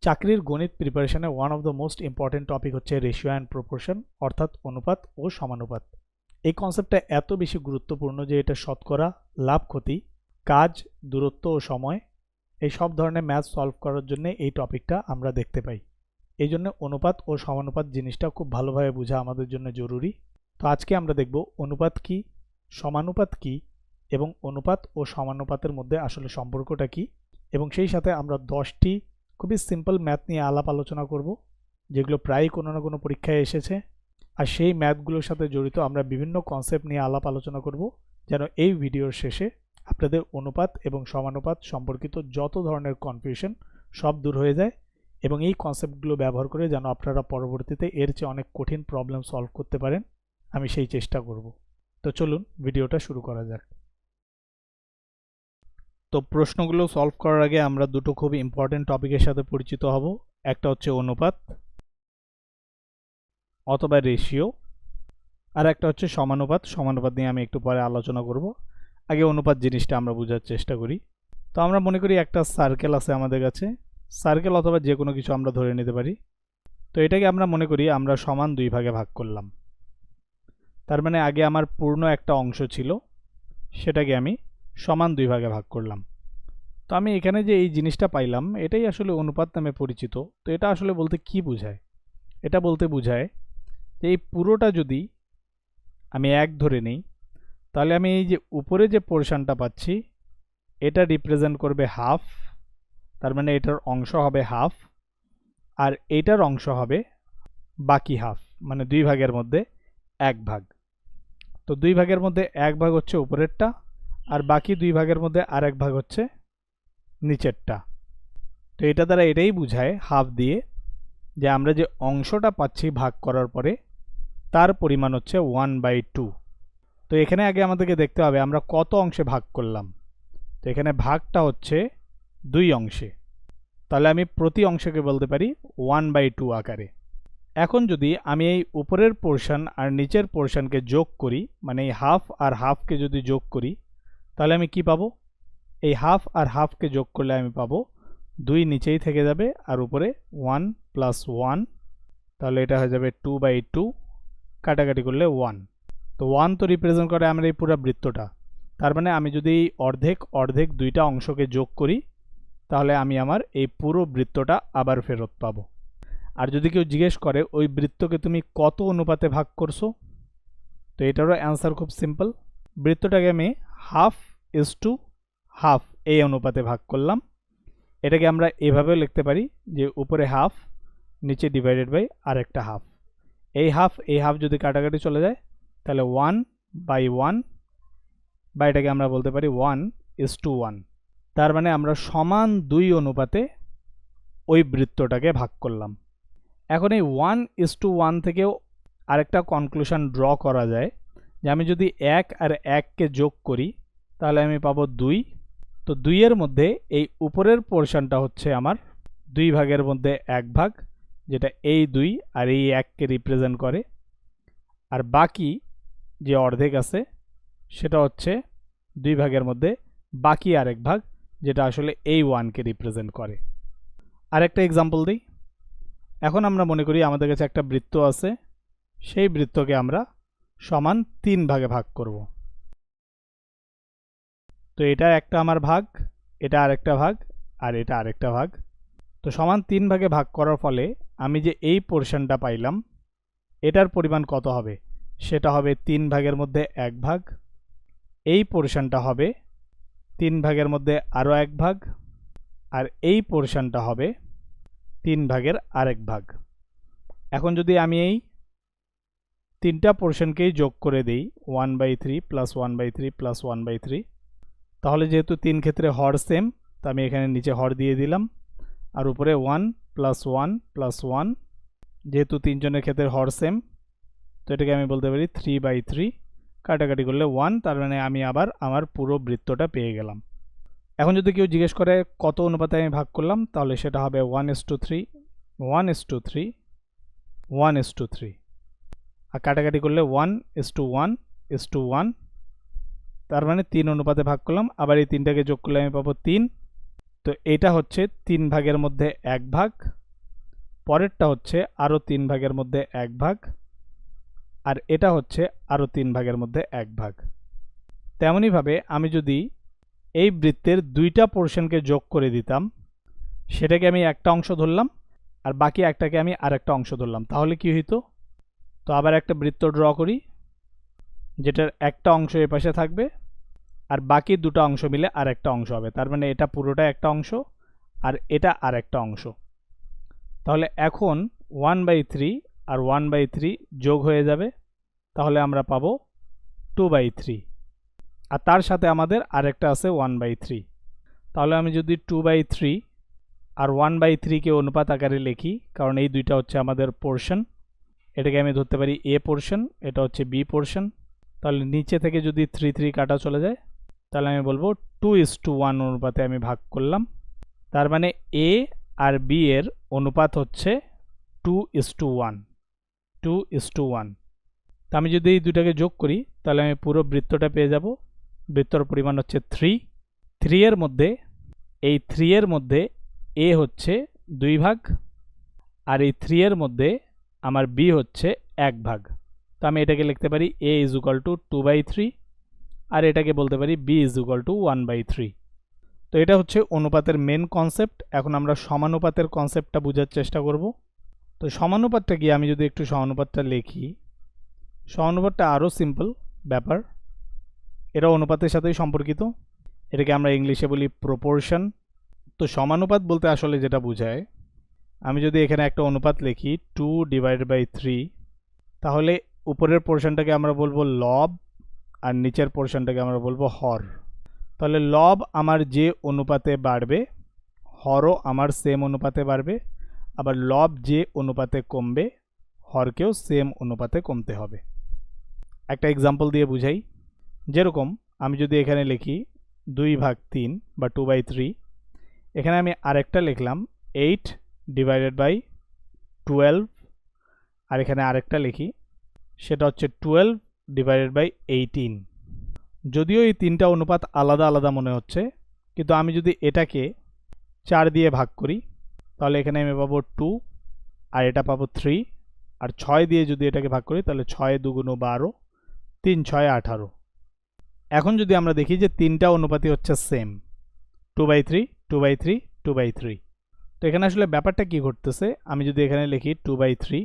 চাকরির গণিত প্রিপারেশনে one of the most important topic হচ্ছে রেশিও অ্যান্ড প্রপোর্শন, অর্থাৎ অনুপাত ও সমানুপাত। এই কনসেপ্টটা এত বেশি গুরুত্বপূর্ণ যে এটা শতকরা, লাভ ক্ষতি, কাজ, দূরত্ব ও সময় এই সব ধরনের ম্যাথ সলভ করার জন্য এই টপিকটা আমরা দেখতে পাই। এই জন্য অনুপাত ও সমানুপাত জিনিসটা খুব ভালোভাবে বোঝা আমাদের জন্য জরুরি। তো আজকে আমরা দেখব অনুপাত কি, সমানুপাত কি এবং অনুপাত ও সমানুপাতের মধ্যে আসলে সম্পর্কটা কি, এবং সেই সাথে আমরা 10টি খুবই সিম্পল ম্যাথ নিয়ে আলাপ আলোচনা করব যেগুলো প্রায়ই কোনো না কোনো পরীক্ষায় এসেছে। আর সেই ম্যাথগুলোর সাথে জড়িত আমরা বিভিন্ন কনসেপ্ট নিয়ে আলাপ আলোচনা করব, যেন এই ভিডিওর শেষে আপনাদের অনুপাত এবং সমানুপাত সম্পর্কিত যত ধরনের কনফিউশন সব দূর হয়ে যায়, এবং এই কনসেপ্টগুলো ব্যবহার করে যেন আপনারা পরবর্তীতে এর চেয়ে অনেক কঠিন প্রবলেম সলভ করতে পারেন, আমি সেই চেষ্টা করব। তো চলুন ভিডিওটা শুরু করা যাক। তো প্রশ্নগুলো সলভ করার আগে আমরা দুটো খুব ইম্পর্টেন্ট টপিকের সাথে পরিচিত হব। একটা হচ্ছে অনুপাত অথবা রেশিও, আর একটা হচ্ছে সমানুপাত। সমানুপাত নিয়ে আমি একটু পরে আলোচনা করব। আগে অনুপাত জিনিসটা আমরা বোঝার চেষ্টা করি। তো আমরা মনে করি একটা সার্কেল আছে আমাদের কাছে, সার্কেল অথবা যে কোনো কিছু আমরা ধরে নিতে পারি। তো এটাকে আমরা মনে করি আমরা সমান দুই ভাগে ভাগ করলাম। তার মানে আগে আমার পূর্ণ একটা অংশ ছিল, সেটাকে আমি সমান দুই ভাগে ভাগ করলাম। তো আমি এখানে যে এই জিনিসটা পাইলাম এটাই আসলে অনুপাত নামে পরিচিত। তো এটা আসলে বলতে কি বোঝায়? এটা বলতে বোঝায় যে এই পুরোটা যদি আমি এক ধরে নেই, তাহলে আমি এই যে উপরে যে পোরশনটা পাচ্ছি এটা রিপ্রেজেন্ট করবে হাফ, তার মানে এটার অংশ হবে হাফ, আর এটার অংশ হবে বাকি হাফ, মানে দুই ভাগের মধ্যে এক ভাগ। তো দুই ভাগের মধ্যে এক ভাগ হচ্ছে উপরেরটা, আর বাকি দুই ভাগের মধ্যে আর এক ভাগ হচ্ছে নিচেরটা। তো এটা দ্বারা এটাই বোঝায় হাফ দিয়ে যে আমরা যে অংশটা পাচ্ছি ভাগ করার পরে তার পরিমাণ হচ্ছে 1/2। তো এখানে আগে আমাদেরকে দেখতে হবে আমরা কত অংশে ভাগ করলাম। তো এখানে ভাগটা হচ্ছে দুই অংশে, তাহলে আমি প্রতি অংশকে বলতে পারি 1/2 আকারে। এখন যদি আমি এই উপরের পোরশন আর নিচের পোরশনকে যোগ করি, মানে এই হাফ আর হাফকে যদি যোগ করি, তাহলে আমি কি পাবো? এই হাফ আর হাফকে যোগ করলে আমি পাবো 2 নিচেই থেকে যাবে আর উপরে 1 + 1, তাহলে এটা হয়ে যাবে 2/2, কাটাকাটি করলে 1। তো 1 তো রিপ্রেজেন্ট করে আমরা এই পুরো বৃত্তটা। তার মানে আমি যদি এই অর্ধেক অর্ধেক দুইটা অংশকে যোগ করি, তাহলে আমি আমার এই পুরো বৃত্তটা আবার ফেরত পাবো। আর যদি কেউ জিজ্ঞেস করে ওই বৃত্তকে তুমি কত অনুপাতে ভাগ করছো, তো এটারও অ্যান্সার খুব সিম্পল। বৃত্তটাকে আমি ½ এই অনুপাতে ভাগ করলাম। এটাকে আমরা এভাবেও লিখতে পারি যে উপরে হাফ, নিচে ডিভাইডেড বাই আরেকটা হাফ। এই হাফ যদি কাটাকাটি চলে যায় তাহলে 1/1, বা এটাকে আমরা বলতে পারি 1:1। তার মানে আমরা সমান 2 অনুপাতে ওই বৃত্তটাকে ভাগ করলাম। এখন এই 1:1 থেকেও আরেকটা কনক্লুশন ড্র করা যায় যে আমি যদি 1 আর 1কে যোগ করি তাহলে আমি পাবো 2। তো 2 এর মধ্যে এই উপরের পোরশনটা হচ্ছে আমার 2 ভাগের মধ্যে 1 ভাগ, যেটা এই 2 আর এই 1কে রিপ্রেজেন্ট করে, আর বাকি যে অর্ধেক আছে সেটা হচ্ছে 2 ভাগের মধ্যে বাকি আরেক ভাগ, যেটা আসলে এই 1কে রিপ্রেজেন্ট করে। আরেকটা এক্সাম্পল দিই। এখন আমরা মনে করি আমাদের কাছে একটা বৃত্ত আছে, সেই বৃত্তকে আমরা সমান 3 ভাগে ভাগ করব। তো এটা একটা আমার ভাগ, এটা আরেকটা ভাগ, আর এটা আরেকটা ভাগ। তো সমান 3 ভাগে ভাগ করার ফলে আমি যে এই পোরশনটা পাইলাম এটার পরিমাণ কত হবে? সেটা হবে 3 ভাগের মধ্যে 1 ভাগ। এই পোরশনটা হবে 3 ভাগের মধ্যে আরও 1 ভাগ, আর এই পোরশনটা হবে 3 ভাগের আরেক ভাগ। এখন যদি আমি এই তিনটা পোরশনকেই যোগ করে দিই 1/3 + 1/3 + 1/3, তাহলে যেহেতু 3 ক্ষেত্রে হর সেম, তো আমি এখানে নিচে হর দিয়ে দিলাম, আর উপরে 1 + 1 + 1, যেহেতু 3 জনের ক্ষেত্রে হর সেম, তো এটাকে আমি বলতে পারি 3/3, কাটাকাটি করলে 1, তার মানে আমি আবার আমার পুরো বৃত্তটা পেয়ে গেলাম। এখন যদি কেউ জিজ্ঞেস করে কত অনুপাতে আমি ভাগ করলাম, তাহলে সেটা হবে 1:3, 1:3, 1:3, আর কাটাকাটি করলে 1:1:1, তার মানে 3 অনুপাতে ভাগ করলাম। আবার এই 3টাকে যোগ করলে আমি পাবো 3, তো এটা হচ্ছে 3 ভাগের মধ্যে 1 ভাগ, পরেরটা হচ্ছে আরও 3 ভাগের মধ্যে 1 ভাগ, আর এটা হচ্ছে আরও 3 ভাগের মধ্যে 1 ভাগ। তেমনইভাবে আমি যদি এই বৃত্তের দুইটা পোর্শনকে যোগ করে দিতাম, সেটাকে আমি একটা অংশ ধরলাম আর বাকি একটাকে আমি আরেকটা অংশ ধরলাম, তাহলে কি হইতো? তো আবার একটা বৃত্ত ড্র করি, যেটার একটা অংশ এই পাশে থাকবে আর বাকি দুটো অংশ মিলে আর একটা অংশ হবে। তার মানে এটা পুরোটা একটা অংশ আর এটা আর একটা অংশ। তাহলে এখন 1/3 আর 1/3 যোগ হয়ে যাবে, তাহলে আমরা পাবো 2/3, আর তার সাথে আমাদের আরেকটা আছে 1/3। তাহলে আমি যদি 2/3 আর 1/3কে অনুপাত আকারে লিখি, কারণ এই দুইটা হচ্ছে আমাদের পোর্শন, এটাকে আমি ধরতে পারি এ পোর্শন, এটা হচ্ছে বি পোর্শন। তাহলে নিচে থেকে যদি 3 3 কাটা চলে যায়, তাহলে আমি বলবো 2:1 অনুপাতে আমি ভাগ করলাম। তার মানে এ আর বি এর অনুপাত হচ্ছে 2:1, 2:1। তা আমি যদি এই দুটাকে যোগ করি, তাহলে আমি পুরো বৃত্তটা পেয়ে যাব। বৃত্তর পরিমাণ হচ্ছে 3। 3 এর মধ্যে, এই 3 এর মধ্যে এ হচ্ছে 2 ভাগ, আর এই 3 এর মধ্যে আমার বি হচ্ছে 1 ভাগ। তো আমি এটাকে লিখতে পারি a = 2/3, আর এটাকে বলতে পারি b = 1/3। তো এটা হচ্ছে অনুপাতের মেন কনসেপ্ট। এখন আমরা সমানুপাতের কনসেপ্টটা বোঝার চেষ্টা করব। তো সমানুপাতটা কি, আমি যদি একটু সমানুপাতটা লিখি, সমানুপাতটা আরও সিম্পল ব্যাপার, এটা অনুপাতের সাথেই সম্পর্কিত। এটাকে আমরা ইংলিশে বলি প্রপোর্শন। তো সমানুপাত বলতে আসলে যেটা বোঝায়, আমি যদি এখানে একটা অনুপাত লিখি 2/3, তাহলে উপরের পোর্শনটাকে আমরা বলবো লব আর নিচের পোর্শনটাকে আমরা বলবো হর। তাহলে লব আমার যে অনুপাতে বাড়বে, হরও আমার সেম অনুপাতে বাড়বে, আবার লব যে অনুপাতে কমবে, হরকেও সেম অনুপাতে কমতে হবে। একটা এক্সাম্পল দিয়ে বুঝাই, যেরকম আমি যদি এখানে লিখি 2/3 বা 2/3, এখানে আমি আরেকটা লিখলাম 8/12, আর এখানে আরেকটা লিখি, সেটা হচ্ছে 12/18। যদিও এই তিনটা অনুপাত আলাদা আলাদা মনে হচ্ছে, কিন্তু আমি যদি এটাকে 4 দিয়ে ভাগ করি, তাহলে এখানে আমি পাবো 2, আর এটা পাবো 3, আর 6 দিয়ে যদি এটাকে ভাগ করি, তাহলে 6 2 × 12, 3 6 18। এখন যদি আমরা দেখি যে তিনটা অনুপাতই হচ্ছে সেম, 2/3 2/3 2/3। তো এখানে আসলে ব্যাপারটা কি ঘটতেছে, আমি যদি এখানে লিখি 2/3,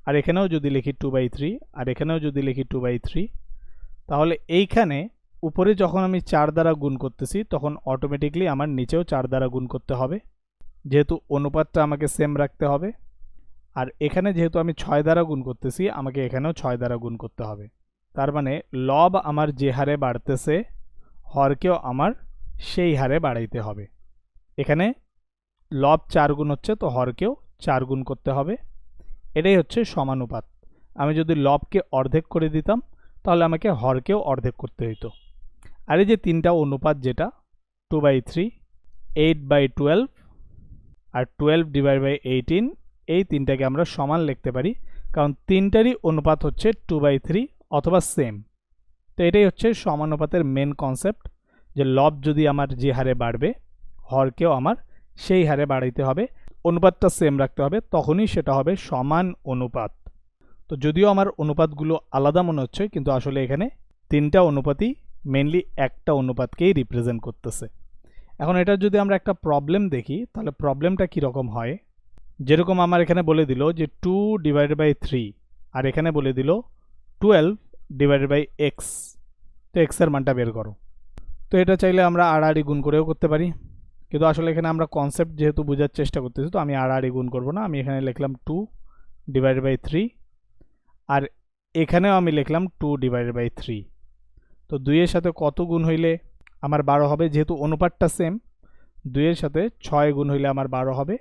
আর এখানেও যদি লিখি 2/3, আর এখানেও যদি লিখি 2/3, তাহলে এইখানে উপরে যখন আমি 4 দ্বারা গুণ করতেছি, তখন অটোমেটিকলি আমার নিচেও 4 দ্বারা গুণ করতে হবে, যেহেতু অনুপাতটা আমাকে সেম রাখতে হবে। আর এখানে যেহেতু আমি 6 দ্বারা গুণ করতেছি, আমাকে এখানেও 6 দ্বারা গুণ করতে হবে। তার মানে লব আমার যে হারে বাড়তেছে, হরকেও আমার সেই হারে বাড়াইতে হবে। এখানে লব 4 গুণ হচ্ছে, তো হরকেও 4 গুণ করতে হবে। এটাই হচ্ছে সমানুপাত। আমি যদি লবকে অর্ধেক করে দিতাম, তাহলে আমাকে হরকেও অর্ধেক করতে হইতো। আর এই যে তিনটা অনুপাত, যেটা 2/3, 8/12 আর 12/18, এই তিনটাকে আমরা সমান লিখতে পারি, কারণ তিনটারই অনুপাত হচ্ছে 2/3 অথবা সেম। তো এটাই হচ্ছে সমানুপাতের মেন কনসেপ্ট, যে লব যদি আমার যে হারে বাড়বে, হরকেও আমার সেই হারে বাড়াইতে হবে, অনুপাতটা সেম রাখতে হবে, তখনই সেটা হবে সমান অনুপাত। তো যদিও আমার অনুপাতগুলো আলাদা মনে হচ্ছে, কিন্তু আসলে এখানে তিনটা অনুপাতই মেনলি একটা অনুপাতকেই রিপ্রেজেন্ট করতেছে। এখন এটা যদি আমরা একটা প্রবলেম দেখি, তাহলে প্রবলেমটা কীরকম হয়, যেরকম আমার এখানে বলে দিল যে 2/3, আর এখানে বলে দিল 12/x, তো x এর মানটা বের করো। তো এটা চাইলে আমরা আড়াআড়ি গুণ করেও করতে পারি, কিন্তু আসলে এখানে আমরা কনসেপ্ট যেহেতু বোঝার চেষ্টা করতেছি, তো আমি আড়াআড়ি গুণ করব না, আমি এখানে লিখলাম 2/3, আর এখানেও আমি লিখলাম 2/3। তো 2 এর সাথে কত গুণ হইলে আমার 12 হবে, যেহেতু অনুপাতটা সেম, 2 এর সাথে 6 গুণ হইলে আমার 12 হবে।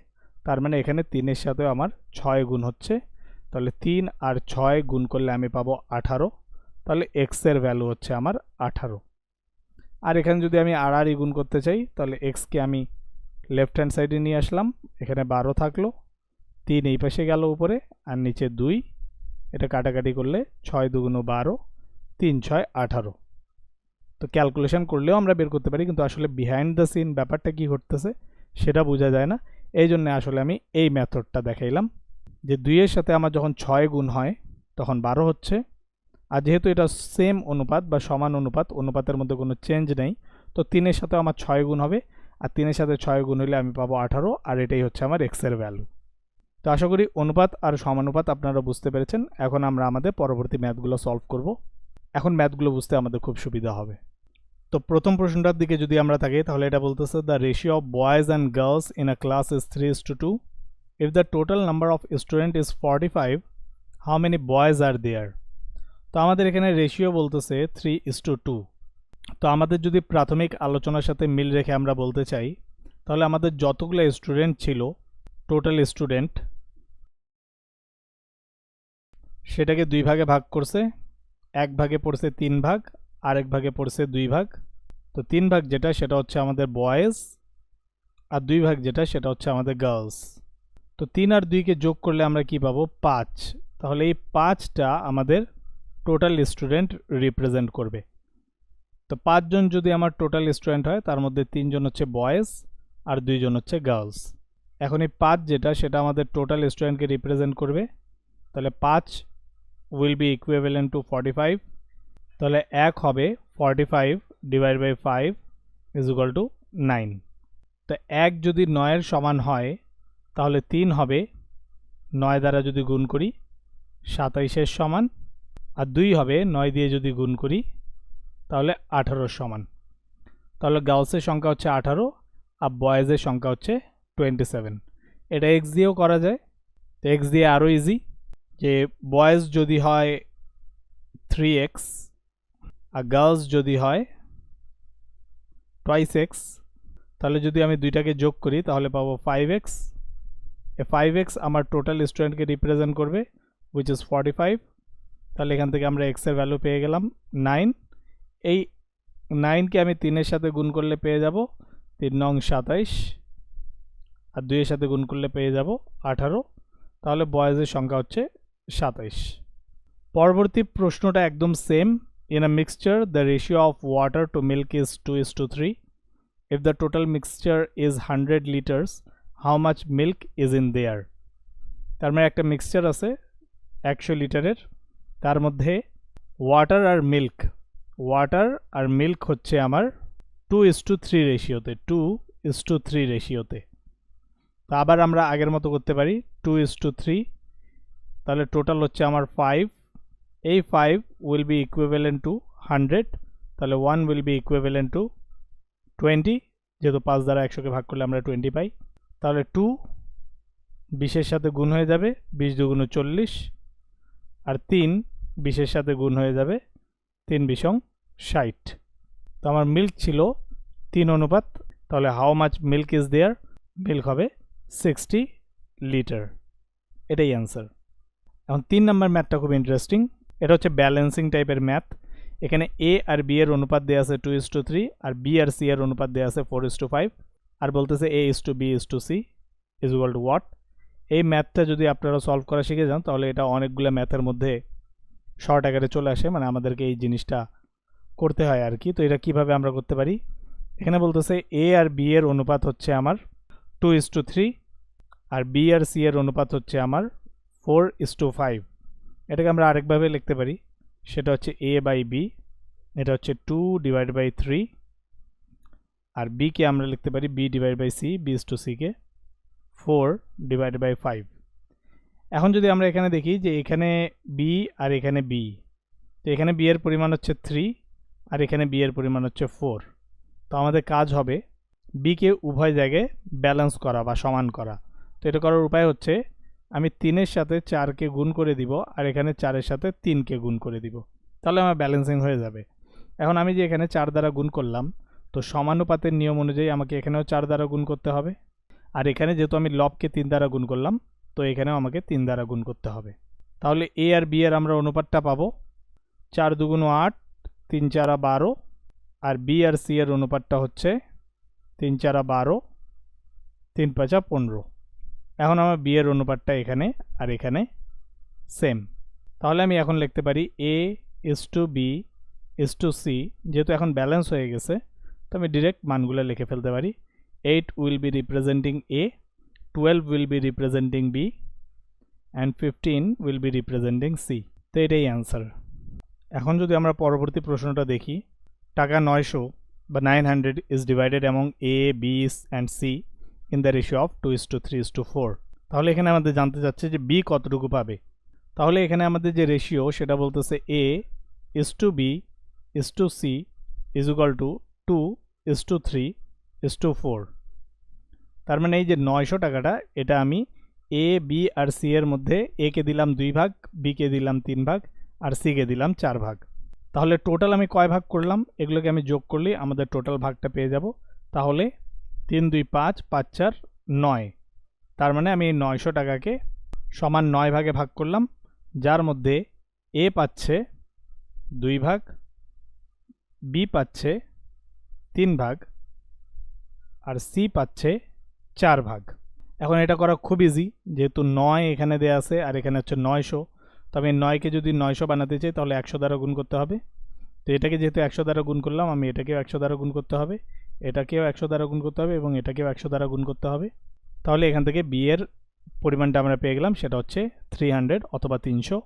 তার মানে এখানে 3 এর সাথে আমার 6 গুণ হচ্ছে, তাহলে 3 আর 6 গুণ করলে আমি পাবো 18। তাহলে x এর ভ্যালু হচ্ছে আমার 18। আর এখানে যদি আমি আড়াআড়ি গুণ করতে চাই, তাহলে x কে আমি লেফট হ্যান্ড সাইডে নিয়ে আসলাম, এখানে 12 থাকলো, 3 এই পাশে গেল উপরে, আর নিচে 2, এটা কাটাকাটি করলে 6 2 × 12, 3 6 18। তো ক্যালকুলেশন করলেও আমরা বের করতে পারি, কিন্তু আসলে বিহাইন্ড দ্য সিন ব্যাপারটা কি ঘটতেছে সেটা বোঝা যায় না। এই জন্য আসলে আমি এই মেথডটা দেখাইলাম যে 2-এর সাথে আমার যখন 6 গুণ হয় তখন 12 হচ্ছে। আর যেহেতু এটা সেম অনুপাত বা সমান অনুপাত, অনুপাতের মধ্যে কোনো চেঞ্জ নেই, তো 3-এর সাথে আমার 6 গুণ হবে, আর 3-এর সাথে 6 গুণ হলে আমি পাবো 18, আর এটাই হচ্ছে আমার এক্সের ভ্যালু। তো আশা করি অনুপাত আর সমানুপাত আপনারা বুঝতে পেরেছেন। এখন আমরা আমাদের পরবর্তী ম্যাথগুলো সলভ করব। এখন ম্যাথগুলো বুঝতে আমাদের খুব সুবিধা হবে। তো প্রথম প্রশ্নটার দিকে যদি আমরা থাকি তাহলে এটা বলতেছে the ratio of boys and girls in a class is 3:2. If the total number of student is 45, how many boys are there? তো আমাদের এখানে রেশিও বলতেছে 3:2। তো আমাদের যদি প্রাথমিক আলোচনার সাথে মিল রেখে আমরা বলতে চাই, তাহলে আমাদের যতগুলো স্টুডেন্ট ছিল, টোটাল স্টুডেন্ট, সেটাকে 2 ভাগে ভাগ করছে। এক ভাগে পড়ছে 3 ভাগ, আরেক ভাগে পড়ছে 2 ভাগ। তো 3 ভাগ যেটা সেটা হচ্ছে আমাদের বয়েজ, আর 2 ভাগ যেটা সেটা হচ্ছে আমাদের গার্লস। তো 3 আর 2কে যোগ করলে আমরা কি পাবো? 5। তাহলে এই 5টা আমাদের টোটাল স্টুডেন্ট রিপ্রেজেন্ট করবে। তো 5 জন যদি আমার টোটাল স্টুডেন্ট হয়, তার মধ্যে 3 জন হচ্ছে বয়েজ আর 2 জন হচ্ছে গার্লস। এখন এই 5 যেটা সেটা আমাদের টোটাল স্টুডেন্টকে রিপ্রেজেন্ট করবে। তাহলে 5 উইল বি ইকুইভ্যালেন্ট টু 45। তাহলে 1 হবে 45 divide by 5 is equal to 9। তো 1 যদি 9-এর সমান হয় তাহলে 3 হবে 9 দ্বারা যদি গুণ করি 27-এর সমান, আর 2 হবে 9 দিয়ে যদি গুণ করি তাহলে 18-এর সমান। তাহলে গার্লসের সংখ্যা হচ্ছে 18 আর বয়েজের সংখ্যা হচ্ছে 27। এটা এক্স দিয়েও করা যায়। তো এক্স দিয়ে আরও ইজি, যে বয়েজ যদি হয় 3x আর গার্লস যদি হয় twice x, তাহলে যদি আমি দুইটাকে যোগ করি তাহলে পাবো 5x। এ 5x আমার টোটাল স্টুডেন্টকে রিপ্রেজেন্ট করবে, উইচ ইজ 45। তাহলে এখান থেকে আমরা x এর ভ্যালু পেয়ে গেলাম 9। এই 9কে আমি 3-এর সাথে গুণ করলে পেয়ে যাব 3 নং 27, আর 2-এর সাথে গুণ করলে পেয়ে যাব 18। তাহলে বয়েজের সংখ্যা হচ্ছে 27। পরবর্তী প্রশ্নটা একদম same. In a mixture the ratio of water to milk is 2:3. If the total mixture is 100 liters, how much milk is in there? তার মানে একটা মিক্সচার আছে 100 লিটারের, তার মধ্যে ওয়াটার আর মিল্ক হচ্ছে আমার 2:3 রেশিওতে, 2:3 রেশিওতে। তো আবার আমরা আগের মতো করতে পারি 2:3। তাহলে টোটাল হচ্ছে আমার 5। এই 5 উইল বি ইকুইভ্যালেন্ট টু 100। তাহলে 1 উইল বি ইকুইভ্যালেন্ট টু 20, যেহেতু 5 দ্বারা 100কে ভাগ করলে আমরা 20 পাই। তাহলে 2 20-এর সাথে গুণ হয়ে যাবে, 20 দুগুণ 40, আর 3 20-এর সাথে গুণ হয়ে যাবে, 3 20 60। তো আমার মিল্ক ছিল 3 অনুপাত। তাহলে how much milk is there? Milk হবে 60 লিটার। এটাই অ্যান্সার। এখন 3 নম্বর ম্যাথটা খুব ইন্টারেস্টিং। এটা হচ্ছে ব্যালেন্সিং টাইপের ম্যাথ। এখানে এ আর বি এর অনুপাত দেওয়া আছে 2:3, আর বি আর সি এর অনুপাত দেওয়া আছে 4:5, আর বলতেছে A:B:C is equal two what. এই ম্যাথটা যদি আপনারা সলভ করা শিখে যান তাহলে এটা অনেকগুলো ম্যাথের মধ্যে শর্ট আকারে চলে আসে, মানে আমাদেরকে এই জিনিসটা করতে হয় আর কি। তো এটা কিভাবে আমরা করতে পারি? এখানে বলতেছে এ আর বি এর অনুপাত হচ্ছে আমার 2:3, আর বি আর সি এর অনুপাত হচ্ছে আমার 4:5। এটাকে আমরা আরেকভাবে লিখতে পারি, সেটা হচ্ছে a বাই বি, এটা হচ্ছে 2 ডিভাইড বাই 3, আর বি কে আমরা লিখতে পারি b divide by C, b/c কে 4 ডিভাইড বাই 5। এখন যদি আমরা এখানে দেখি যে এখানে b আর এখানে b, তো এখানে b এর পরিমাণ হচ্ছে 3 আর এখানে b এর পরিমাণ হচ্ছে 4। তো আমাদের কাজ হবে b কে উভয় জায়গায় ব্যালেন্স করা বা সমান করা। তো এটা করার উপায় হচ্ছে আমি 3-এর সাথে 4কে গুণ করে দিব, আর এখানে 4-এর সাথে 3কে গুণ করে দিব, তাহলে আমার ব্যালেন্সিং হয়ে যাবে। এখন আমি যে এখানে 4 দ্বারা গুণ করলাম, তো সমানুপাতের নিয়ম অনুযায়ী আমাকে এখানেও 4 দ্বারা গুণ করতে হবে, আর এখানে যেহেতু আমি লবকে 3 দ্বারা গুণ করলাম, তো এখানেও আমাকে 3 দ্বারা গুণ করতে হবে। তাহলে এ আর বি এর আমরা অনুপাতটা পাবো 4 দুগুণ 8, 3 4 12, আর বি আর সি এর অনুপাতটা হচ্ছে 3 4 12, 3 5 15। এখন আমার বি এর অনুপাতটা এখানে আর এখানে সেম। তাহলে আমি এখন লিখতে পারি a is to b is to C, যেহেতু এখন ব্যালেন্স হয়ে গেছে তো আমি ডিরেক্ট মানগুলো লিখে ফেলতে পারি। 8 will be representing A, 12 will be representing B and 15 will be representing C. তো এটাই অ্যান্সার। এখন যদি আমরা পরবর্তী প্রশ্নটা দেখি, টাকা 900 বা 900 is divided among A, B and C in the ratio of 2:3:4। তাহলে এখানে আমাদের জানতে চাচ্ছে যে বি কতটুকু পাবে। তাহলে এখানে আমাদের যে রেশিও সেটা বলতেছে A is to B is to C is equal to 2:3:4। তার মানে এই যে 900 টাকাটা, এটা আমি এ, বি আর সি এর মধ্যে এ কে দিলাম 2 ভাগ, বি কে দিলাম 3 ভাগ আর সি কে দিলাম 4 ভাগ। তাহলে টোটাল আমি কয় ভাগ করলাম, এগুলোকে আমি যোগ করলেই আমাদের টোটাল ভাগটা পেয়ে যাব। তাহলে 3 2 5 5 4 9। তার মানে আমি এই 900 টাকাকে সমান 9 ভাগে ভাগ করলাম, যার মধ্যে এ পাচ্ছে 2 ভাগ, বি পাচ্ছে 3 ভাগ আর সি পাচ্ছে 4 ভাগ। এখন এটা করা খুব ইজি, যেহেতু 9 এখানে দেয়া আছে আর এখানে হচ্ছে 900। তো আমি 9কে যদি 900 বানাতে চাই তাহলে 100 দ্বারা গুণ করতে হবে। তো এটাকে যেহেতু 100 দ্বারা গুণ করলাম, আমি এটাকেও 100 দ্বারা গুণ করতে হবে, এটাকেও 100 দ্বারা গুণ করতে হবে এবং এটাকেও 100 দ্বারা গুণ করতে হবে। তাহলে এখান থেকে বি এর পরিমাণটা আমরা পেয়ে গেলাম, সেটা হচ্ছে 300 অথবা 300।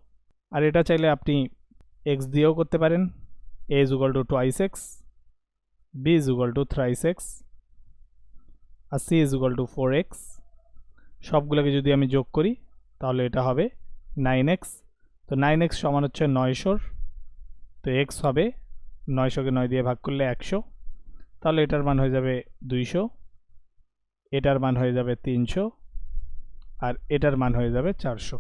আর এটা চাইলে আপনি এক্স দিয়েও করতে পারেন। A is equal to twice x, B is equal to thrice x আর C is equal to 4x। সবগুলোকে যদি আমি যোগ করি তাহলে এটা হবে 9x। তো 9x সমান হচ্ছে 900, তো x হবে 900কে 9 দিয়ে ভাগ করলে 100। তাহলে এটার মান হয়ে যাবে 200, এটার মান হয়ে যাবে 300 আর এটার মান হয়ে যাবে 400।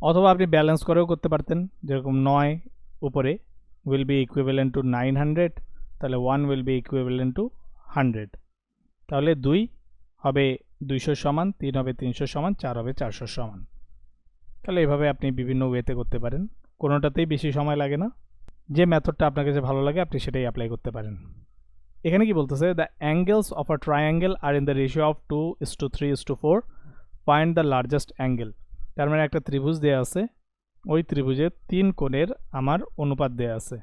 অথবা আপনি ব্যালেন্স করেও করতে পারতেন, যেরকম 9 উপরে উইল বি ইকুইভ্যালেন্ট টু 900, তাহলে 1 উইল বি ইকুইভ্যালেন্ট টু 100। তাহলে 2 হবে 200 সমান, 3 হবে 300 সমান, 4 হবে 400 সমান। তাহলে এভাবে আপনি বিভিন্ন ওয়েতে করতে পারেন, কোনোটাতেই বেশি সময় লাগে না। যে মেথডটা আপনার কাছে ভালো লাগে আপনি সেটাই অ্যাপ্লাই করতে পারেন। এখানে কি বলতেছে, the angles of a triangle are in the ratio of 2:3:4, find the largest angle. তার মানে একটা ত্রিভুজ দেওয়া আছে, ওই ত্রিভুজের 3 কোণের আমার অনুপাত দেওয়া আছে।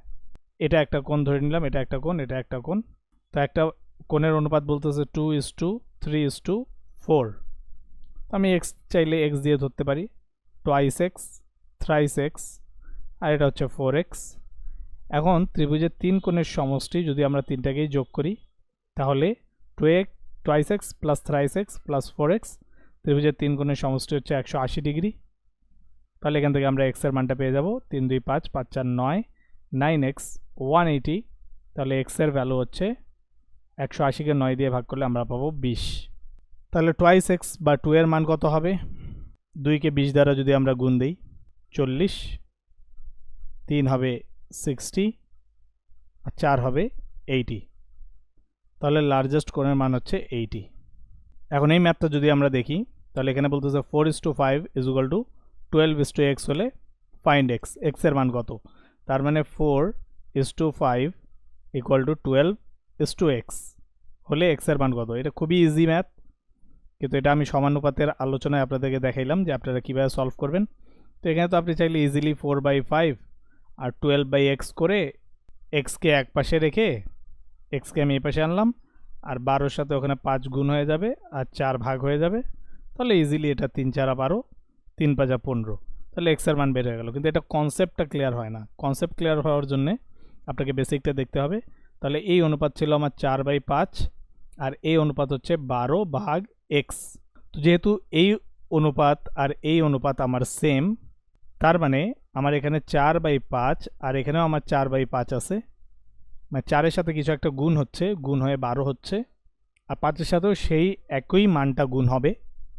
এটা একটা কোণ ধরে নিলাম, এটা একটা কোণ, এটা একটা কোণ। তো একটা কোণের অনুপাত বলতেছে 2:3:4। আমি এক্স চাইলে এক্স দিয়ে ধরতে পারি, টোয়াইস এক্স, থ্রাইস এক্স আর এটা হচ্ছে 4x। এখন ত্রিভুজের 3 কোণের সমষ্টি যদি আমরা তিনটাকেই যোগ করি তাহলে twice x plus thrice x plus 4x, ত্রিভুজের 3 কোণের সমষ্টি হচ্ছে 180 ডিগ্রি। তাহলে এখান থেকে আমরা এক্সের মানটা পেয়ে যাব 3 2 5 5 4 9, 9x 180। তাহলে এক্সের ভ্যালু হচ্ছে 180কে 9 দিয়ে ভাগ করলে আমরা পাবো 20। তাহলে টোয়াইস এক্স বা 2 এর মান কত হবে, 2কে 20 দ্বারা যদি আমরা গুণ দিই 40, 3 হবে 60 আর 4 হবে 80। তাহলে লার্জেস্ট কোণের মান হচ্ছে 80। এখন এই ম্যাথটা যদি আমরা দেখি তাহলে এখানে বলতেছে 4:5 ইজ ইকুয়াল টু 12:x হলে ফাইন্ড এক্স, এক্সের মান কত। তার মানে 4:5 ইকুয়াল টু 12:x হলে এক্সের মান কত। এটা খুবই ইজি ম্যাথ, কিন্তু এটা আমি সমানুপাতের আলোচনায় আপনাদেরকে দেখাইলাম যে আপনারা কীভাবে সলভ করবেন। তো এখানে তো আপনি চাইলে ইজিলি 4/5 আর 12/x করে এক্সকে এক পাশে রেখে এক্সকে আমি এই পাশে আনলাম, আর 12-র সাথে ওখানে 5 গুণ হয়ে যাবে আর 4 ভাগ হয়ে যাবে। তাহলে ইজিলি এটা 3 4 12, 3 5 15, তাহলে এক্সের মান বের হয়ে গেল। কিন্তু এটা কনসেপ্টটা ক্লিয়ার হয় না। কনসেপ্ট ক্লিয়ার হওয়ার জন্য আপনাকে বেসিকটা দেখতে হবে। তাহলে এই অনুপাত ছিল আমার 4/5 আর এই অনুপাত হচ্ছে 12/x। তো যেহেতু এই অনুপাত আর এই অনুপাত আমার সেম, তার মানে আমার এখানে 4/5 আর এখানেও আমার 4/5 আছে, মানে 4-এর সাথে কিছু একটা গুণ হচ্ছে, গুণ হয়ে 12 হচ্ছে, আর 5-এর সাথেও সেই একই মানটা গুণ হবে,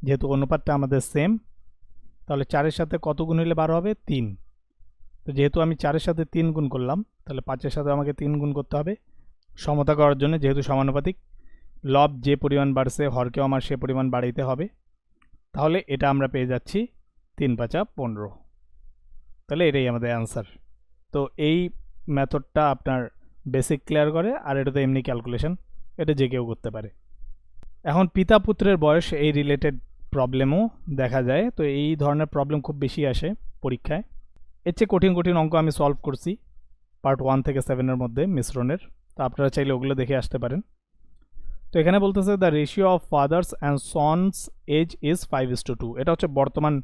যেহেতু অনুপাতটা আমাদের সেম। তাহলে 4-এর সাথে কত গুণ হলে 12 হবে, 3। তো যেহেতু আমি 4-এর সাথে 3 গুণ করলাম, তাহলে 5-এর সাথে আমাকে 3 গুণ করতে হবে সমতা করার জন্য। যেহেতু সমানুপাতিক, লব যে পরিমাণ বাড়ছে হরকেও আমার সে পরিমাণ বাড়াইতে হবে। তাহলে এটা আমরা পেয়ে যাচ্ছি 3 5 15। তাহলে এটাই আমাদের অ্যান্সার। তো এই মেথডটা আপনার বেসিক ক্লিয়ার করে, আর এটা তো এমনি ক্যালকুলেশন, এটা যে কেউ করতে পারে। এখন পিতা পুত্রের বয়স এই রিলেটেড প্রবলেমও দেখা যায়। তো এই ধরনের প্রবলেম খুব বেশি আসে পরীক্ষায়। এর চেয়ে কঠিন কঠিন অঙ্ক আমি সলভ করছি, পার্ট 1 থেকে 7-এর মধ্যে মিশ্রণের, তো আপনারা চাইলে ওগুলো দেখে আসতে পারেন। তো এখানে বলতেছে the ratio of father's and son's age is 5:2। এটা হচ্ছে বর্তমান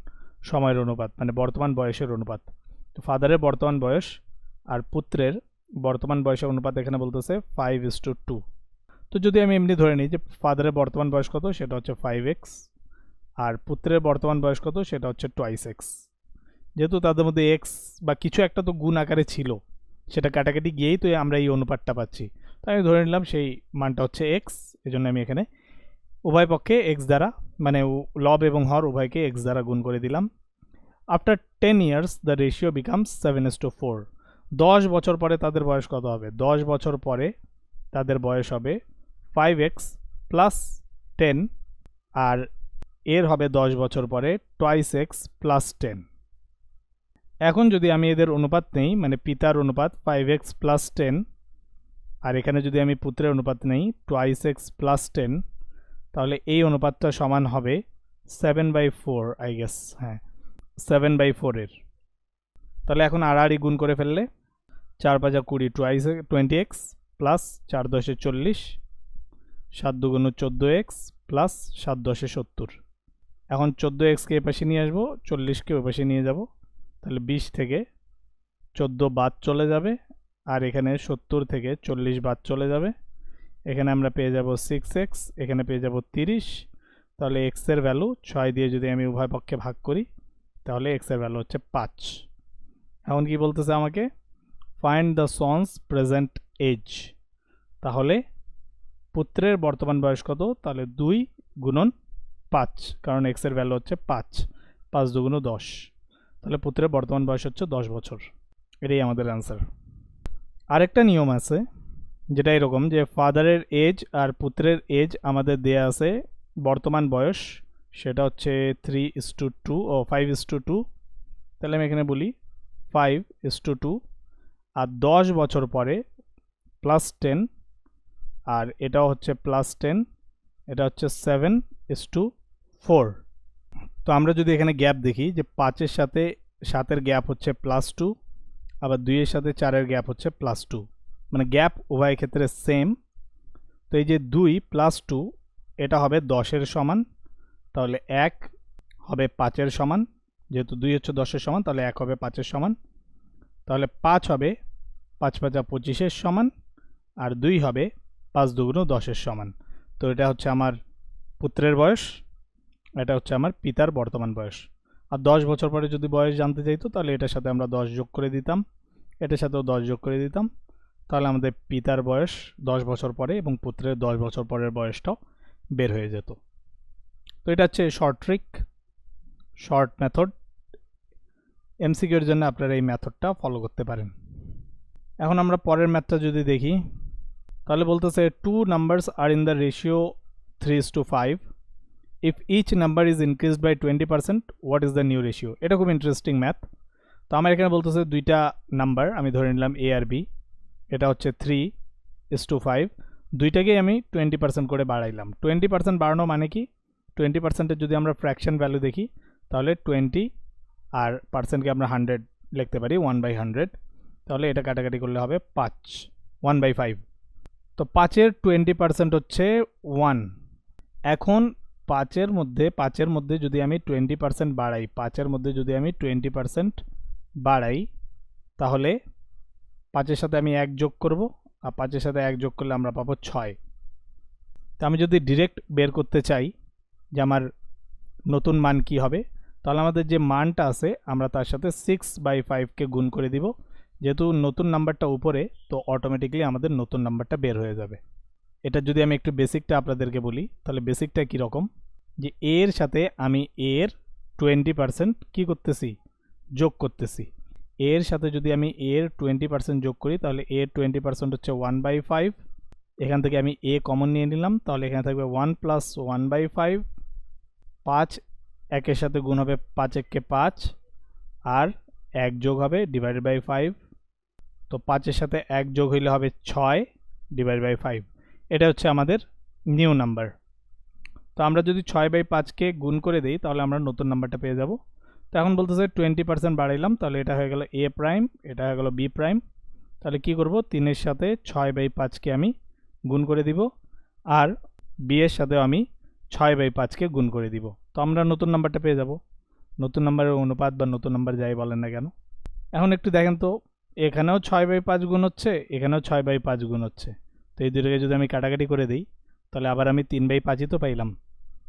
সময়ের অনুপাত, মানে বর্তমান বয়সের অনুপাত। তো ফাদারের বর্তমান বয়স আর পুত্রের বর্তমান বয়সের অনুপাত এখানে বলতেছে 5:2। তো যদি আমি এমনি ধরে নিই যে ফাদারের বর্তমান বয়স কত, সেটা হচ্ছে 5x, আর পুত্রের বর্তমান বয়স কত, সেটা হচ্ছে 2x। যেহেতু তাদের মধ্যে এক্স বা কিছু একটা তো গুণ আকারে ছিল, সেটা কাটাকাটি গিয়েই তো আমরা এই অনুপাতটা পাচ্ছি। তো আমি ধরে নিলাম সেই মানটা হচ্ছে এক্স, এই জন্য আমি এখানে উভয় পক্ষে এক্স দ্বারা, মানে লব এবং হর উভয়কে এক্স দ্বারা গুণ করে দিলাম। After 10 years the ratio becomes 7:4। 10 বছর পরে তাদের বয়স কত হবে? 10 বছর পরে তাদের বয়স হবে 5x প্লাস 10, আর এর হবে 10 বছর পরে 2x প্লাস 10। এখন যদি আমি এদের অনুপাত নেই, মানে পিতার অনুপাত 5x প্লাস 10, আর এখানে যদি আমি পুত্রের অনুপাত নেই 2x প্লাস 10, তাহলে এই অনুপাতটা সমান হবে 7/4, আই গেস, হ্যাঁ 7/4 এর। তাহলে এখন আড়াআড়ি গুণ করে ফেললে 4 × 5 = 20, 20x প্লাস 4 × 10 = 40, 7 × 2 = 14x প্লাস 7 × 10 = 70। এখন 14xকে এ পাশে নিয়ে আসবো, 40কে ওই পাশে নিয়ে যাব, তাহলে 20 থেকে 14 বাদ চলে যাবে, আর এখানে 70 থেকে 40 বাদ চলে যাবে। এখানে আমরা পেয়ে যাব 6x, এখানে পেয়ে যাব 30। তাহলে x এর ভ্যালু 6 দিয়ে যদি আমি উভয় পক্ষে ভাগ করি, তাহলে x এর ভ্যালু হচ্ছে 5। এখন কি বলতেছে আমাকে? Find the son's present age. তাহলে পুত্রের বর্তমান বয়স কত? তাহলে 2 × 5, কারণ x এর ভ্যালু হচ্ছে 5, 5 × 2 = 10। তাহলে পুত্রের বর্তমান বয়স হচ্ছে 10 বছর। এটাই আমাদের অ্যান্সার। আরেকটা নিয়ম আছে যেটা এরকম যে ফাদারের এজ আর পুত্রের এজ আমাদের দেয়া আছে, বর্তমান বয়স সেটা হচ্ছে 3:2 ও 5:2। তাহলে আমি এখানে বলি 5:2, আর 10 বছর পরে প্লাস 10, আর এটাও হচ্ছে প্লাস 10, এটা হচ্ছে 7:4। তো আমরা যদি এখানে গ্যাপ দেখি যে 5-এর সাথে 7-এর গ্যাপ হচ্ছে +2, আবার 2-এর সাথে 4-এর গ্যাপ হচ্ছে +2, মানে গ্যাপ উভয় ক্ষেত্রে সেম। তো এই যে 2 + 2 এটা হবে 10-এর সমান, তাহলে 1 হবে 5-এর সমান, যেহেতু 2 হচ্ছে 10-এর সমান, তাহলে 1 হবে 5-এর সমান। তাহলে 5 হবে 5 × 5 = 25-এর সমান, আর 2 হবে 5 × 2 = 10-এর সমান। তো এটা হচ্ছে আমার পুত্রের বয়স, এটা হচ্ছে আমার পিতার বর্তমান বয়স। আর 10 বছর পরে যদি বয়স জানতে চাইতো, তাহলে এটার সাথে আমরা 10 যোগ করে দিতাম, এটার সাথেও 10 যোগ করে দিতাম, তাহলে আমাদের পিতার বয়স 10 বছর পরে এবং পুত্রের 10 বছর পরের বয়সটাও বের হয়ে যেত। তো এটা হচ্ছে শর্ট ট্রিক, শর্ট মেথড। এমসিকিউর জন্য আপনারা এই মেথডটা ফলো করতে পারেন। এখন আমরা পরের ম্যাথটা যদি দেখি, তাহলে বলতেছে 2 numbers are in the ratio 3:5. If each number is increased by 20%, what is the new ratio? এটা খুব ইন্টারেস্টিং ম্যাথ। তো আমার এখানে বলতেছে দুইটা নাম্বার আমি ধরে নিলাম a আর b, এটা হচ্ছে 3:5, দুইটাকেই আমি 20% করে বাড়াইলাম। 20% বাড়ানো মানে কি? 20%-এর যদি আমরা ফ্র্যাকশন ভ্যালু দেখি, তাহলে 20 আর পার্সেন্টকে আমরা 100 লিখতে পারি, 1/100। তাহলে এটা কাটাকাটি করলে হবে 5, 1/5। তো 5-এর 20% হচ্ছে 1। এখন 5-এর মধ্যে যদি আমি 20% বাড়াই, 5-এর মধ্যে যদি আমি 20% বাড়াই, তাহলে 5-এর সাথে আমি 1 যোগ করব, আর 5-এর সাথে 1 যোগ করলে আমরা পাবো 6। তো আমি যদি ডিরেক্ট বের করতে চাই যে আমার নতুন মান কি হবে, তাহলে আমাদের যে মানটা আছে আমরা তার সাথে 6/5কে গুণ করে দিব। যেহেতু নতুন নাম্বারটা উপরে, তো অটোমেটিক্যালি আমাদের নতুন নাম্বারটা বের হয়ে যাবে। এটা যদি আমি একটু বেসিকটা আপনাদেরকে বলি, তাহলে বেসিকটা কীরকম, যে এর সাথে আমি এর 20% কি করতেছি? যোগ করতেছি। এর সাথে যদি আমি এর 20% যোগ করি, তাহলে এর 20% হচ্ছে 1/5। এখান থেকে আমি এ কমন নিয়ে নিলাম, তাহলে এখানে থাকবে 1 + 1/5। 5 1-এর সাথে গুণ হবে 5 × 1 = 5, আর 1 যোগ হবে /5। তো 5-এর সাথে 1 যোগ হইলে হবে 6/5। এটা হচ্ছে আমাদের নিউ নাম্বার। তো আমরা যদি 6/5কে গুণ করে দিই, তাহলে আমরা নতুন নাম্বারটা পেয়ে যাব। তো এখন বলতেছে 20% বাড়াইলাম, তাহলে এটা হয়ে গেল a', এটা হয়ে গেল b', তাহলে কি করব, 3-এর সাথে 6/5কে আমি গুণ করে দিব, আর b এর সাথেও আমি 6/5কে গুণ করে দিব। তো আমরা নতুন নাম্বারটা পেয়ে যাব, নতুন নাম্বারের অনুপাত বা নতুন নাম্বার যাই বলেন না কেন। এখন একটু দেখেন তো, এখানেও 6/5 গুণ হচ্ছে, এখানেও 6/5 গুণ হচ্ছে। তো এই দুটোকে যদি আমি কাটাকাটি করে দিই, তাহলে আবার আমি 3/5ই তো পাইলাম।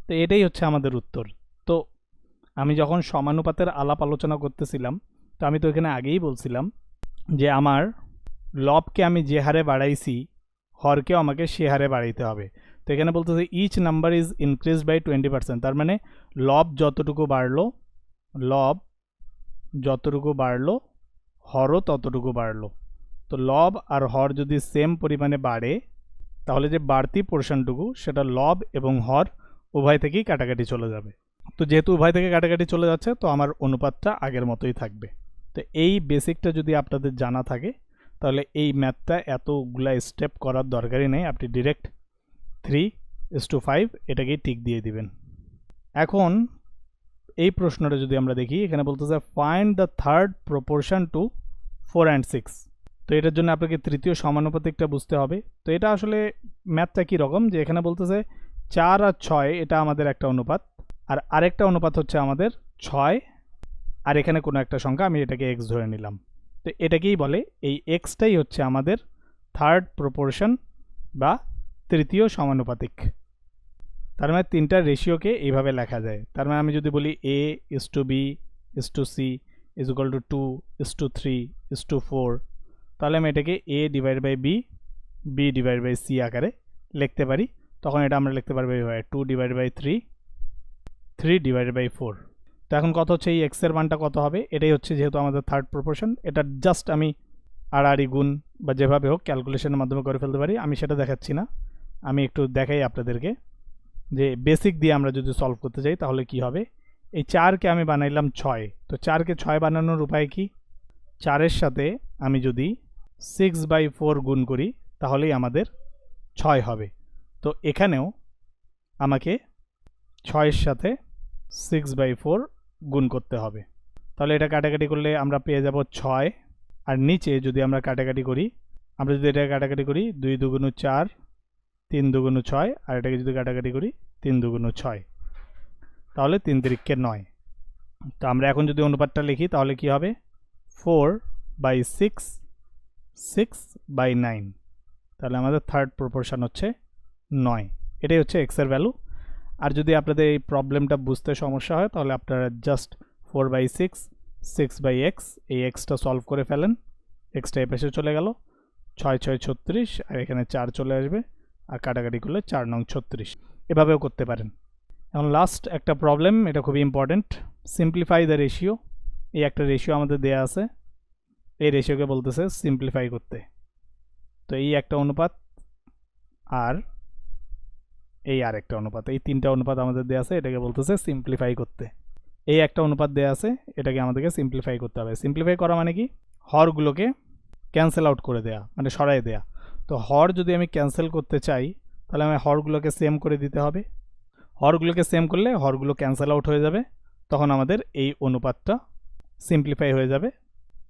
তো এটাই হচ্ছে আমাদের উত্তর। তো আমি যখন সমানুপাতের আলাপ আলোচনা করতেছিলাম, তো আমি তো এখানে আগেই বলছিলাম যে আমার লবকে আমি যে হারে বাড়াইছি, হরকেও আমাকে সে হারে বাড়াইতে হবে। তো এখানে বলতেছে each number is increase by 20%। তার মানে লব যতটুকু বাড়লো, লব যতটুকু বাড়লো, হরও ততটুকু বাড়লো। তো লব আর হর যদি সেম পরিমাণে বাড়ে, তাহলে যে বাড়তি পোর্শনটুকু সেটা লব এবং হর উভয় থেকেই কাটাকাটি চলে যাবে। তো যেহেতু উভয় থেকে কাটাকাটি চলে যাচ্ছে, তো আমার অনুপাতটা আগের মতোই থাকবে। তো এই বেসিকটা যদি আপনাদের জানা থাকে, তাহলে এই ম্যাথটা এতগুলা স্টেপ করার দরকারই নেই, আপনি ডিরেক্ট 3:5 এটাকেই টিক দিয়ে দিবেন। এখন এই প্রশ্নটা যদি আমরা দেখি, এখানে বলতেছে find the third proportion two 4 and 6। তো এটার জন্য আপনাকে তৃতীয় সমানুপাতিকটা বুঝতে হবে। তো এটা আসলে ম্যাথটা কী রকম, যে এখানে বলতেছে 4 আর 6 এটা আমাদের একটা অনুপাত, আর আরেকটা অনুপাত হচ্ছে আমাদের 6, আর এখানে কোনো একটা সংখ্যা, আমি এটাকে এক্স ধরে নিলাম। তো এটাকেই বলে, এই এক্সটাই হচ্ছে আমাদের থার্ড প্রপোর্শন বা তৃতীয় সমানুপাতিক। তার মানে তিনটা রেশিওকে এইভাবে লেখা যায়। তার মানে আমি যদি বলি a:b:c = 2:3:4, তাহলে আমি এটাকে a/b b/c আকারে লিখতে পারি। তখন এটা আমরা লিখতে পারবো এইভাবে 2/3 3/4। তো এখন কত হচ্ছে, এই এক্সের মানটা কত হবে, এটাই হচ্ছে যেহেতু আমাদের থার্ড প্রপোর্শন, এটা জাস্ট আমি আড়াআড়ি গুণ বা যেভাবে হোক ক্যালকুলেশনের মাধ্যমে করে ফেলতে পারি। আমি সেটা দেখাচ্ছি না, আমি একটু দেখাই আপনাদেরকে যে বেসিক দিয়ে আমরা যদি সলভ করতে যাই তাহলে কি হবে। এই 4কে আমি বানাইলাম 6, তো 4কে 6 বানানোর উপায় কি, 4-এর সাথে আমি যদি 6/4 গুণ করি তাহলেই আমাদের 6 হবে। তো এখানেও আমাকে 6-এর সাথে 6/4 গুণ করতে হবে। তাহলে এটা কাটাকাটি করলে আমরা পেয়ে যাব 6, আর নিচে যদি আমরা কাটাকাটি করি, আমরা যদি এটা কাটাকাটি করি 2 2 4 3 2 6, আর এটাকে যদি কাটাকাটি করি 3 2 6, তাহলে 3 3 9। তো আমরা এখন যদি অনুপাতটা লিখি তাহলে কি হবে, 4/6 6/9। তাহলে আমাদের থার্ড প্রপোর্শন হচ্ছে 9। এটাই হচ্ছে এক্সের ভ্যালু। আর যদি আপনাদের এই প্রবলেমটা বুঝতে সমস্যা হয়, তাহলে আপনারা জাস্ট 4/6 6/x, এই এক্সটা সলভ করে ফেলেন। এক্সটা এই পাশে চলে গেল, 6 6 36, আর এখানে 4 চলে আসবে, আর কাটাকাটি করলে 4 9 36। এভাবেও করতে পারেন। এখন লাস্ট একটা প্রবলেম, এটা খুবই ইম্পর্টেন্ট, সিম্পলিফাই দ্য রেশিও। এই একটা রেশিও আমাদের দেয়া আছে, এই রেশিওকে বলতেছে সিম্পলিফাই করতে। তো এই একটা অনুপাত আর এই আরেকটা অনুপাত, এই তিনটা অনুপাত আমাদের দেয়া আছে, এটাকে বলতেছে সিম্পলিফাই করতে। এই একটা অনুপাত দেয়া আছে, এটাকে আমাদেরকে সিম্পলিফাই করতে হবে। সিম্পলিফাই করা মানে কি, হরগুলোকে ক্যান্সেল আউট করে দেয়া, মানে সরাই দেয়া। তো হর যদি আমি ক্যান্সেল করতে চাই, তাহলে আমি হরগুলোকে সেম করে দিতে হবে। হরগুলোকে সেম করলে হরগুলো ক্যান্সেল আউট হয়ে যাবে, তখন আমাদের এই অনুপাতটা সিম্পলিফাই হয়ে যাবে।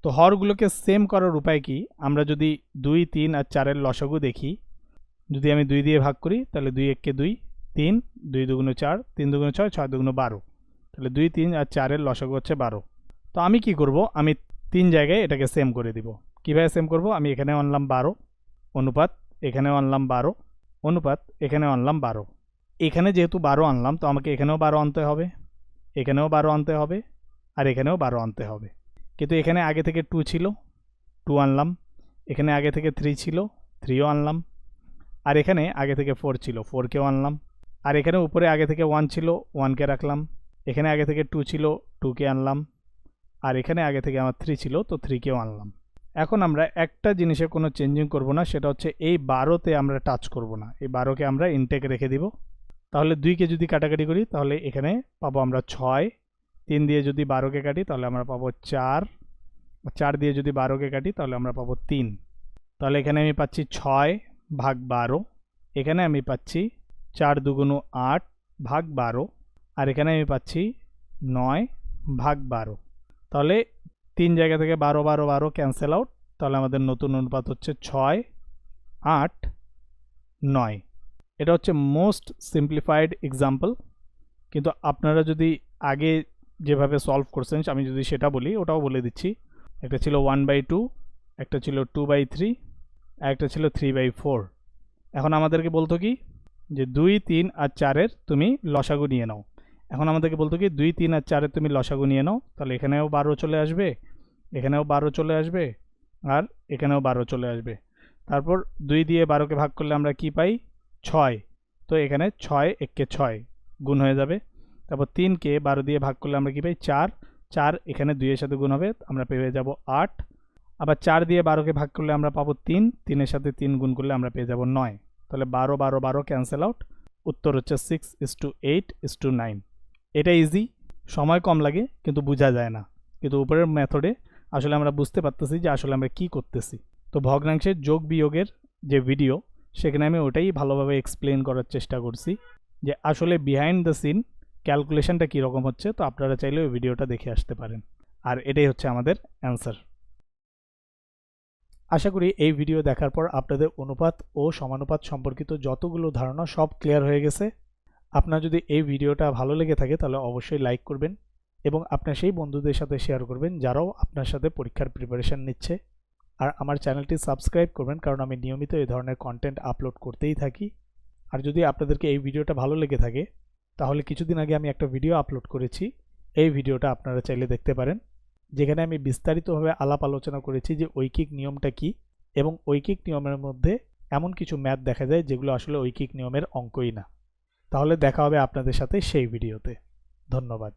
তো হরগুলোকে সেম করার উপায় কি, আমরা যদি 2 3 আর 4-এর লসাগু দেখি, যদি আমি 2 দিয়ে ভাগ করি তাহলে 2 1 2 3 2 2 4 3 2 6 6 2 12, তাহলে 2 3 আর 4-এর লসাগু হচ্ছে 12। তো আমি কি করব, আমি 3 জায়গায় এটাকে সেম করে দিব। কীভাবে সেম করব, আমি এখানেও আনলাম 12 অনুপাত, এখানেও আনলাম 12 অনুপাত, এখানেও আনলাম 12। এখানে যেহেতু 12 আনলাম, তো আমাকে এখানেও 12 আনতে হবে, এখানেও 12 আনতে হবে, আর এখানেও 12 আনতে হবে। কিন্তু এখানে আগে থেকে 2 ছিল, 2 আনলাম, এখানে আগে থেকে 3 ছিল, 3ও আনলাম, আর এখানে আগে থেকে 4 ছিল, 4কেও আনলাম, আর এখানে উপরে আগে থেকে 1 ছিল, 1কে রাখলাম, এখানে আগে থেকে 2 ছিল, 2কে আনলাম, আর এখানে আগে থেকে আমার 3 ছিল, তো 3কেও আনলাম। এখন আমরা একটা জিনিসে কোনো চেঞ্জিং করব না, সেটা হচ্ছে এই 12তে আমরা টাচ করব না, এই 12কে আমরা ইনটেক রেখে দিব। তাহলে 2কে যদি কাটাকাটি করি তাহলে এখানে পাবো আমরা 6, 3 দিয়ে যদি 12কে কাটি তাহলে আমরা পাবো 4, 4 দিয়ে যদি 12কে কাটি তাহলে আমরা পাবো 3। তাহলে এখানে আমি পাচ্ছি 6/12, এখানে আমি পাচ্ছি 4 2 8/12, আর এখানে আমি পাচ্ছি 9/12। তাহলে 3 জায়গা থেকে 12 12 12 ক্যান্সেল আউট, তাহলে আমাদের নতুন অনুপাত হচ্ছে 6, 8, 9। এটা হচ্ছে মোস্ট সিম্পলিফাইড এক্সাম্পল, কিন্তু আপনারা যদি আগে যেভাবে সলভ করছেন আমি যদি সেটা বলি, ওটাও বলে দিচ্ছি। একটা ছিল 1/2, একটা ছিল 2/3, আর একটা ছিল 3/4। এখন আমাদেরকে বলতো কি যে 2, 3 আর 4-এর তুমি লসাগু নিয়ে নাও। এখন আমাদেরকে বলতো কি 2, 3 আর 4-এর তুমি লসাগু নিয়ে নাও, তাহলে এখানেও 12 চলে আসবে, এখানেও 12 চলে আসবে, আর এখানেও 12 চলে আসবে। তারপর 2 দিয়ে 12কে ভাগ করলে আমরা কি পাই? 6। তো এখানে 6 একে 6 গুণ হয়ে যাবে। তারপর 3কে 12 দিয়ে ভাগ করলে আমরা কি পাই? 4। 4 এখানে 2 এর সাথে গুণ হবে, আমরা পেয়ে যাব 8। আবার 4 দিয়ে 12কে ভাগ করলে আমরা পাবো 3, 3 এর সাথে 3 গুণ করলে আমরা পেয়ে যাব 9। তাহলে 12, 12, 12 ক্যান্সেল আউট। উত্তর হচ্ছে 6:8:9। এটা ইজি, সময় কম লাগে কিন্তু বোঝা যায় না, কিন্তু উপরের মেথডে আসলে আমরা বুঝতে পারতেছি যে আসলে আমরা কি করতেছি। তো ভগ্নাংশের যোগ বিয়োগের যে ভিডিও, সেখানে আমি ওটাই ভালোভাবে এক্সপ্লেন করার চেষ্টা করছি যে আসলে বিহাইন্ড দ্য সিন ক্যালকুলেশনটা কীরকম হচ্ছে। তো আপনারা চাইলে ওই ভিডিওটা দেখে আসতে পারেন। আর এটাই হচ্ছে আমাদের অ্যান্সার। আশা করি এই ভিডিও দেখার পর আপনাদের অনুপাত ও সমানুপাত সম্পর্কিত যতগুলো ধারণা সব ক্লিয়ার হয়ে গেছে। আপনার যদি এই ভিডিওটা ভালো লেগে থাকে তাহলে অবশ্যই লাইক করবেন এবং আপনার সেই বন্ধুদের সাথে শেয়ার করবেন যারাও আপনার সাথে পরীক্ষার প্রিপারেশন নিচ্ছে। আর আমার চ্যানেলটি সাবস্ক্রাইব করবেন, কারণ আমি নিয়মিত এই ধরনের কন্টেন্ট আপলোড করতেই থাকি। আর যদি আপনাদেরকে এই ভিডিওটা ভালো লেগে থাকে তাহলে কিছুদিন আগে আমি একটা ভিডিও আপলোড করেছি, এই ভিডিওটা আপনারা চাইলে দেখতে পারেন, যেখানে আমি বিস্তারিতভাবে আলাপ আলোচনা করেছি যে ঐকিক নিয়মটা কি, এবং ঐকিক নিয়মের মধ্যে এমন কিছু ম্যাথ দেখা যায় যেগুলো আসলে ঐকিক নিয়মের অঙ্কই না। তাহলে দেখা হবে আপনাদের সাথে সেই ভিডিওতে। ধন্যবাদ।